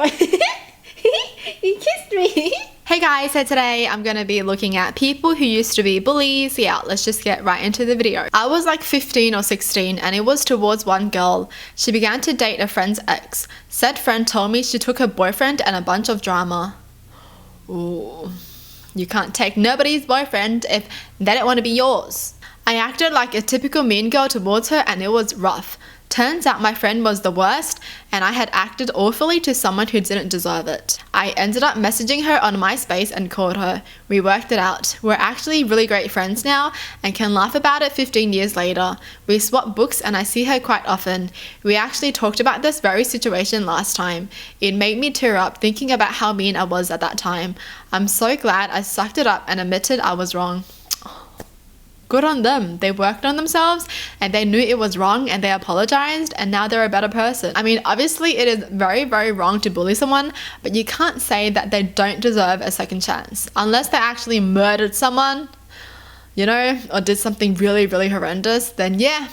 You kissed me. Hey guys, so today I'm gonna be looking at people who used to be bullies. Yeah, let's just get right into the video. I was like 15 or 16 and it was towards one girl. She began to date a friend's ex. Said friend told me she took her boyfriend and a bunch of drama. Ooh, you can't take nobody's boyfriend if they don't want to be yours. I acted like a typical mean girl towards her and it was rough. Turns out my friend was the worst and I had acted awfully to someone who didn't deserve it. I ended up messaging her on MySpace and called her. We worked it out. We're actually really great friends now and can laugh about it 15 years later. We swap books and I see her quite often. We actually talked about this very situation last time. It made me tear up thinking about how mean I was at that time. I'm so glad I sucked it up and admitted I was wrong. Good on them. They worked on themselves and they knew it was wrong and they apologized and now they're a better person. I mean, obviously it is very, very wrong to bully someone, but you can't say that they don't deserve a second chance. Unless they actually murdered someone, you know, or did something really, really horrendous, then yeah,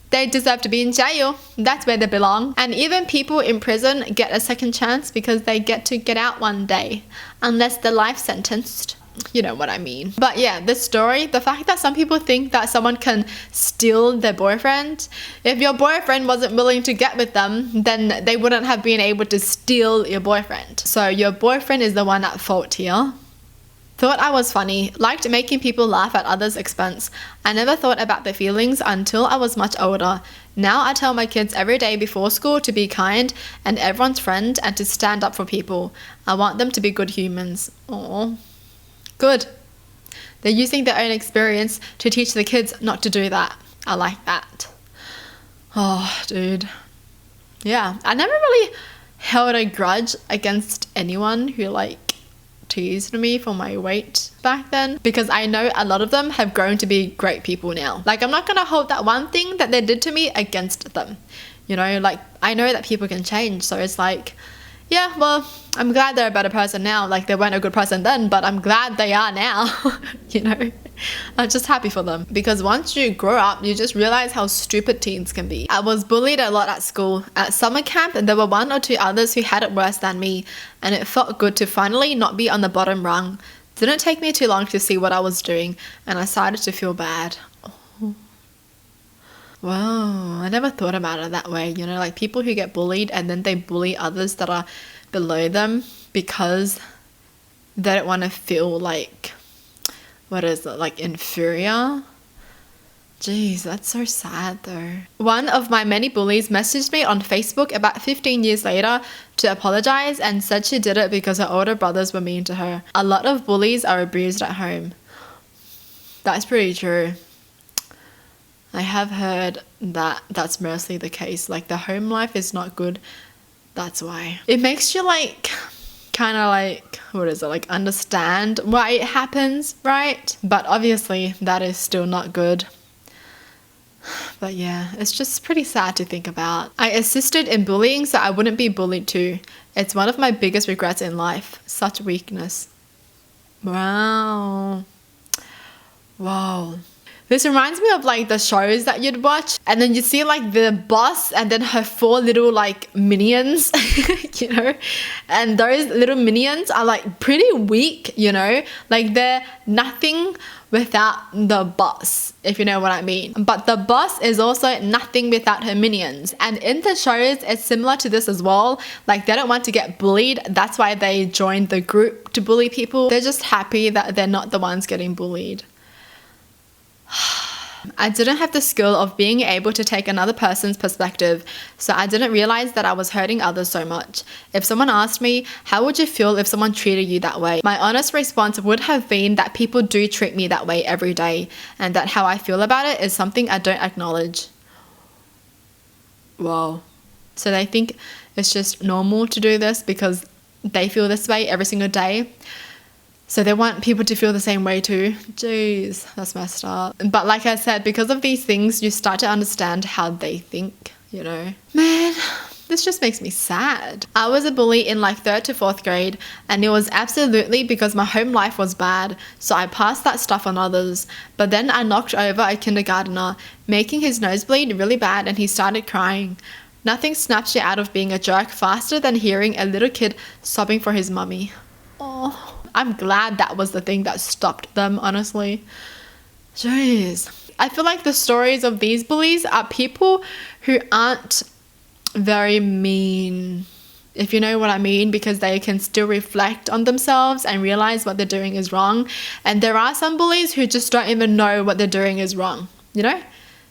they deserve to be in jail. That's where they belong. And even people in prison get a second chance because they get to get out one day, unless they're life sentenced. You know what I mean. But yeah, this story, the fact that some people think that someone can steal their boyfriend, if your boyfriend wasn't willing to get with them, then they wouldn't have been able to steal your boyfriend. So your boyfriend is the one at fault here. Thought I was funny, liked making people laugh at others' expense. I never thought about their feelings until I was much older. Now I tell my kids every day before school to be kind and everyone's friend and to stand up for people. I want them to be good humans. Aww. Good. They're using their own experience to teach the kids not to do that. I like that. Oh, dude. Yeah, I never really held a grudge against anyone who like teased me for my weight back then, because I know a lot of them have grown to be great people now. Like, I'm not gonna hold that one thing that they did to me against them. You know, like, I know that people can change, so it's like, yeah, well, I'm glad they're a better person now. Like, they weren't a good person then, but I'm glad they are now. You know, I'm just happy for them. Because once you grow up, you just realize how stupid teens can be. I was bullied a lot at school. At summer camp, there were one or two others who had it worse than me, and it felt good to finally not be on the bottom rung. Didn't take me too long to see what I was doing, and I started to feel bad. Oh. Wow, I never thought about it that way. You know, like people who get bullied and then they bully others that are below them because they don't want to feel like, what is it, like inferior? Jeez, that's so sad though. One of my many bullies messaged me on Facebook about 15 years later to apologize and said she did it because her older brothers were mean to her. A lot of bullies are abused at home. That's pretty true. I have heard that that's mostly the case. Like, the home life is not good. That's why. It makes you like, kind of like, what is it? Like, understand why it happens, right? But obviously that is still not good. But yeah, it's just pretty sad to think about. I assisted in bullying so I wouldn't be bullied too. It's one of my biggest regrets in life. Such weakness. Wow. Wow. This reminds me of like the shows that you'd watch and then you'd see like the boss and then her 4 little like minions, you know, and those little minions are like pretty weak, you know, like they're nothing without the boss, if you know what I mean. But the boss is also nothing without her minions. And in the shows, it's similar to this as well. Like, they don't want to get bullied. That's why they joined the group to bully people. They're just happy that they're not the ones getting bullied. I didn't have the skill of being able to take another person's perspective, so I didn't realize that I was hurting others so much. If someone asked me, how would you feel if someone treated you that way? My honest response would have been that people do treat me that way every day, and that how I feel about it is something I don't acknowledge. Wow. So they think it's just normal to do this because they feel this way every single day. So they want people to feel the same way too. Jeez, that's messed up. But like I said, because of these things, you start to understand how they think, you know. Man, this just makes me sad. I was a bully in like 3rd to 4th grade, and it was absolutely because my home life was bad, so I passed that stuff on others. But then I knocked over a kindergartner, making his nose bleed really bad, and he started crying. Nothing snaps you out of being a jerk faster than hearing a little kid sobbing for his mummy. Oh, I'm glad that was the thing that stopped them, honestly. Jeez. I feel like the stories of these bullies are people who aren't very mean, if you know what I mean, because they can still reflect on themselves and realize what they're doing is wrong. And there are some bullies who just don't even know what they're doing is wrong, you know?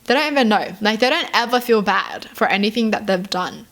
They don't even know. Like, they don't ever feel bad for anything that they've done.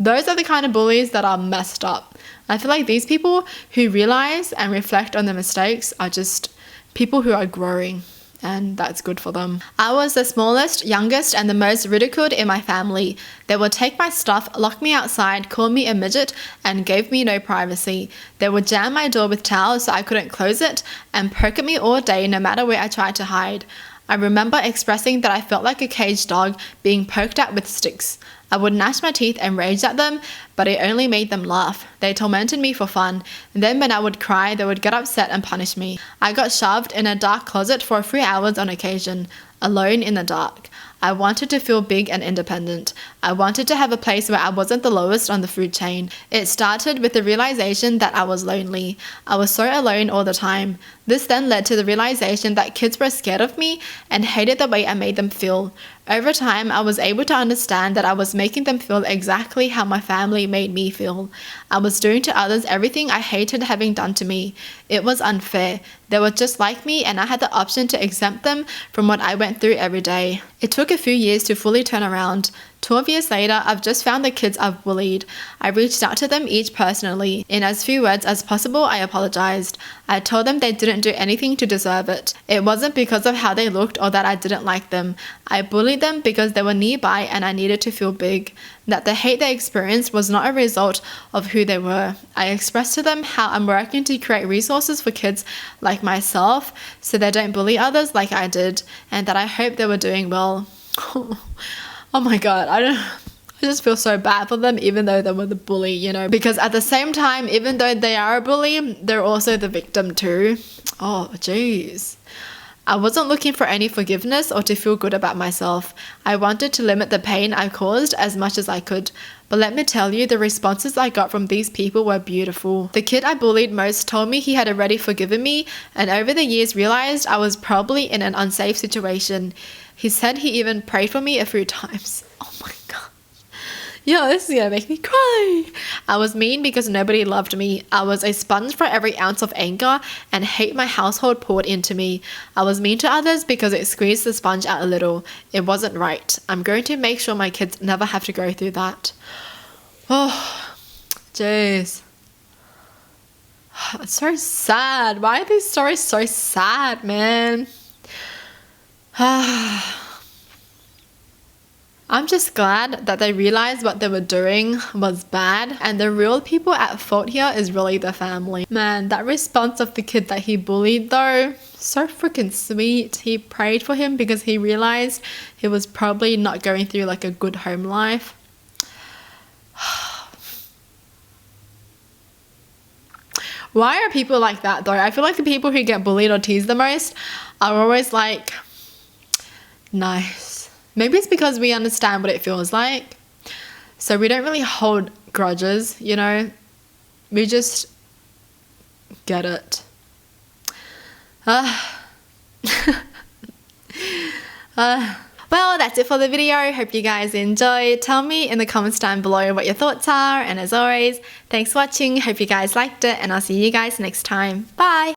Those are the kind of bullies that are messed up. I feel like these people who realize and reflect on their mistakes are just people who are growing, and that's good for them. I was the smallest, youngest, and the most ridiculed in my family. They would take my stuff, lock me outside, call me a midget, and gave me no privacy. They would jam my door with towels so I couldn't close it, and poke at me all day no matter where I tried to hide. I remember expressing that I felt like a caged dog being poked at with sticks. I would gnash my teeth and rage at them, but it only made them laugh. They tormented me for fun, and then when I would cry, they would get upset and punish me. I got shoved in a dark closet for 3 hours on occasion, alone in the dark. I wanted to feel big and independent. I wanted to have a place where I wasn't the lowest on the food chain. It started with the realization that I was lonely. I was so alone all the time. This then led to the realization that kids were scared of me and hated the way I made them feel. Over time, I was able to understand that I was making them feel exactly how my family made me feel. I was doing to others everything I hated having done to me. It was unfair. They were just like me, and I had the option to exempt them from what I went through every day. It took a few years to fully turn around. 12 years later, I've just found the kids I've bullied. I reached out to them each personally. In as few words as possible, I apologized. I told them they didn't do anything to deserve it. It wasn't because of how they looked or that I didn't like them. I bullied them because they were nearby and I needed to feel big. That the hate they experienced was not a result of who they were. I expressed to them how I'm working to create resources for kids like myself so they don't bully others like I did, and that I hope they were doing well. Oh my god, I just feel so bad for them, even though they were the bully, you know, because at the same time, even though they are a bully, they're also the victim too. Oh jeez. I wasn't looking for any forgiveness or to feel good about myself. I wanted to limit the pain I caused as much as I could. But let me tell you, the responses I got from these people were beautiful. The kid I bullied most told me he had already forgiven me, and over the years realized I was probably in an unsafe situation. He said he even prayed for me a few times. Oh my god. Yo, this is gonna make me cry. I was mean because nobody loved me. I was a sponge for every ounce of anger and hate my household poured into me. I was mean to others because it squeezed the sponge out a little. It wasn't right. I'm going to make sure my kids never have to go through that. Oh, jeez. It's so sad. Why are these stories so sad, man? I'm just glad that they realized what they were doing was bad, and the real people at fault here is really the family. Man, that response of the kid that he bullied though, so freaking sweet. He prayed for him because he realized he was probably not going through like a good home life. Why are people like that though? I feel like the people who get bullied or teased the most are always like nice. Maybe it's because we understand what it feels like, so we don't really hold grudges, you know? We just get it. Well, that's it for the video. Hope you guys enjoyed. Tell me in the comments down below what your thoughts are, and as always, thanks for watching. Hope you guys liked it, and I'll see you guys next time. Bye!